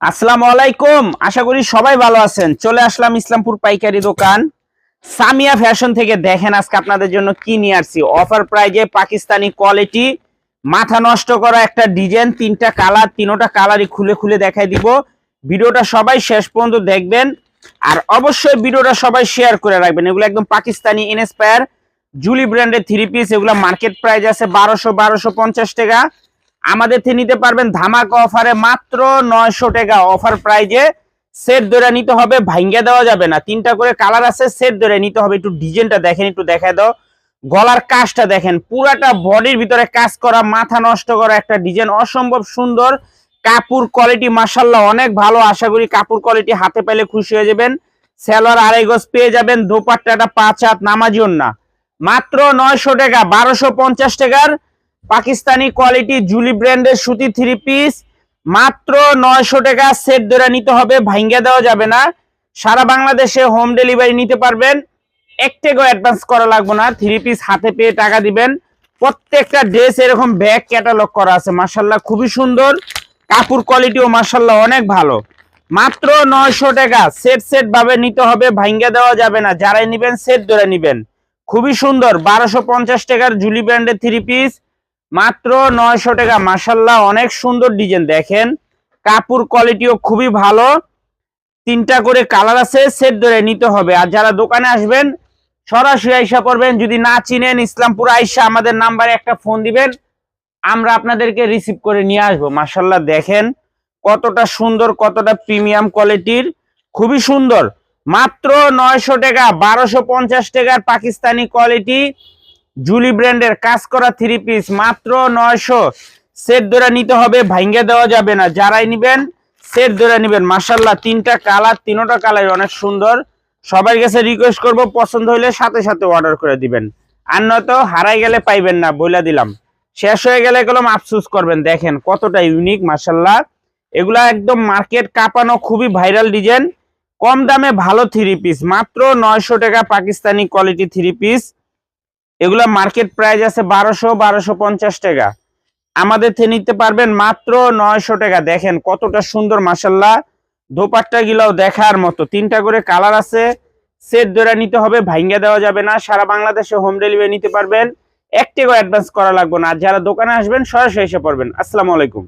আসসালামু আলাইকুম। আশা করি সবাই ভালো আছেন। চলে আসলাম ইসলামপুর পাইকারি দোকান সামিয়া ফ্যাশন থেকে। দেখেন আজকে আপনাদের জন্য কি নিয়ে আসছি। অফার প্রাইজে পাকিস্তানি কোয়ালিটি, মাথা নষ্ট করা একটা ডিজাইন, তিনটা কালার, তিনোটা কালারই খুলে খুলে দেখাই দিব। ভিডিওটা সবাই শেষ পর্যন্ত দেখবেন আর অবশ্যই ভিডিওটা সবাই শেয়ার করে রাখবেন। এগুলো একদম পাকিস্তানি ইনস্পায়ার জুলি ব্র্যান্ডের থ্রি পিস। এগুলো মার্কেট প্রাইস আছে 1250 টাকা। আমাদের থেকে নিতে পারবেন ধামাকা অফারে মাত্র 900 টাকা। অফার প্রাইজে সেট ধরে নিতে হবে, ভাঙ্গা দেওয়া যাবে না। তিনটা করে কালার আছে, সেট ধরে নিতে হবে। একটু ডিজাইনটা দেখেন, একটু দেখায় দাও। গলার কাজটা দেখেন, পুরাটা বডির ভিতরে কাজ করা, মাথা নষ্ট করা একটা ডিজাইন, অসম্ভব সুন্দর। কাপড় কোয়ালিটি মাশাআল্লাহ অনেক ভালো। আশা করি কাপড় কোয়ালিটি হাতে পেলে খুশি হয়ে যাবেন। সেলোয়ার আড়াই গজ পেয়ে যাবেন, দোপাট্টাটা 5 হাত নামাজিও না। মাত্র 900 টাকা, 1250 টাকার পাকিস্তানি কোয়ালিটি জুলি ব্র্যান্ডের সুতি থ্রি পিস, মাত্র 900 টাকা। সেট ধরে নিতে হবে, ভাঙ্গা দেওয়া যাবে না। সারা বাংলাদেশে হোম ডেলিভারি নিতে পারবেন। এক টাকাও অ্যাডভান্স করা লাগবে না। থ্রি পিস হাতে পেয়ে টাকা দিবেন। প্রত্যেকটা ড্রেস এরকম ব্যাগ ক্যাটালগ করা আছে, মাশাআল্লাহ খুবই সুন্দর। কাপড় কোয়ালিটিও মাশাআল্লাহ অনেক ভালো। মাত্র 900 টাকা। সেট সেট ভাবে নিতে হবে, ভাঙ্গা দেওয়া যাবে না। যারাই নিবেন সেট ধরে নিবেন। খুবই সুন্দর 1250 টাকার জুলি ব্র্যান্ডের থ্রি পিস, মাত্র 900 টাকা। মাশাআল্লাহ অনেক সুন্দর ডিজাইন দেখেন, কাপড় কোয়ালিটিও খুবই ভালো। তিনটা করে কালার আছে, সেট ধরে নিতে হবে। আর যারা দোকানে আসবেন সরাসরি আইসা পড়বেন। যদি না চিনেন ইসলামপুর আইসা আমাদের নাম্বারে একটা ফোন দিবেন, আমরা আপনাদেরকে রিসিভ করে নিয়ে আসবো। মাশাআল্লাহ দেখেন কতটা সুন্দর, কতটা প্রিমিয়াম কোয়ালিটির, খুবই সুন্দর। মাত্র 900 টাকা, 1250 টাকার পাকিস্তানি কোয়ালিটি জুলি ব্র্যান্ডের কাজ করা থ্রি পিস, মাত্র 900। সেট ধরে নিতে হবে, ভাঙ্গা দেওয়া যাবে না। যারাই নিবেন সেট ধরে নিবেন। মাশাআল্লাহ তিনটা কালার, তিনোটা কালার অনেক সুন্দর। সবার কাছে রিকোয়েস্ট করব, পছন্দ হলে সাথে সাথে অর্ডার করে দিবেন, আর নয়তো হারাই গেলে পাইবেন না, বইলা দিলাম। শেষ হয়ে গেলে কলম আফসোস করবেন। দেখেন কতটা ইউনিক মাশাআল্লাহ। এগুলা একদম মার্কেট কাঁপানো, খুবই ভাইরাল ডিজাইন, কম দামে ভালো থ্রি পিস, মাত্র 900 টাকা পাকিস্তানি কোয়ালিটি থ্রি পিস। এগুলা মার্কেট প্রাইস আছে 1250 টাকা। আমাদের থেকে নিতে পারবেন মাত্র 900 টাকা। দেখেন কতটা সুন্দর মাশাআল্লাহ। দোপাট্টা গিলাও দেখার মতো, তিনটা করে কালার আছে। সেট ধরে নিতে হবে, ভাঙ্গা দেওয়া যাবে না। সারা বাংলাদেশে হোম ডেলিভারি নিতে পারবেন। এক টাকাও অ্যাডভান্স করা লাগবে না। আর যারা দোকানে আসবেন সরাসরি এসে পড়বেন। আসসালামু আলাইকুম।